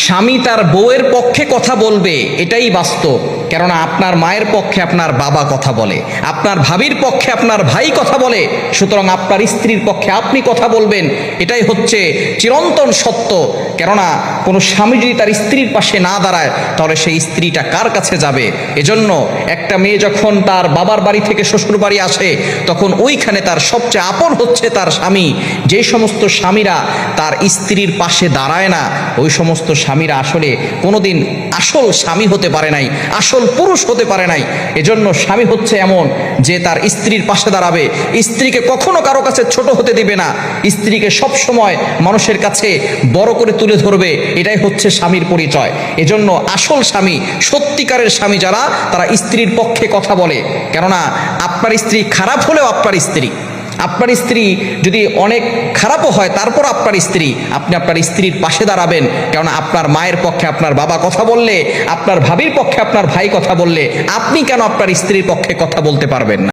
স্বামী তার বউয়ের পক্ষে কথা বলবে, এটাই বাস্তব। কেননা আপনার মায়ের পক্ষে আপনার বাবা কথা বলে, আপনার ভাবির পক্ষে আপনার ভাই কথা বলে, সুতরাং আপনার স্ত্রীর পক্ষে আপনি কথা বলবেন, এটাই হচ্ছে চিরন্তন সত্য। কেননা কোনো স্বামী যদি তার স্ত্রীর পাশে না দাঁড়ায়, তাহলে সেই স্ত্রীটা কার কাছে যাবে? এজন্য একটা মেয়ে যখন তার বাবার বাড়ি থেকে শ্বশুর বাড়ি আসে, তখন ওইখানে তার সবচেয়ে আপন হচ্ছে তার স্বামী। যে সমস্ত স্বামীরা তার স্ত্রীর পাশে দাঁড়ায় না, ওই সমস্ত স্বামীরা আসলে কোনোদিন আসল স্বামী হতে পারে নাই, আসল পুরুষ হতে পারে নাই। এজন্য স্বামী হচ্ছে এমন যে তার স্ত্রীর পাশে দাঁড়াবে, স্ত্রীকে কখনো কারো কাছে ছোট হতে দিবে না, স্ত্রীকে সব সময় মানুষের কাছে বড় করে তুলে ধরবে। এটাই হচ্ছে স্বামীর পরিচয়। এজন্য আসল স্বামী, সত্যিকারের স্বামী যারা, তারা স্ত্রীর পক্ষে কথা বলে। কেননা আপনার স্ত্রী খারাপ হলেও আপনার স্ত্রী যদি অনেক খারাপও হয়, তারপর আপনার স্ত্রী, আপনি আপনার স্ত্রীর পাশে দাঁড়াবেন। কেননা আপনার মায়ের পক্ষে আপনার বাবা কথা বললে, আপনার ভাবির পক্ষে আপনার ভাই কথা বললে, আপনি কেন আপনার স্ত্রীর পক্ষে কথা বলতে পারবেন না?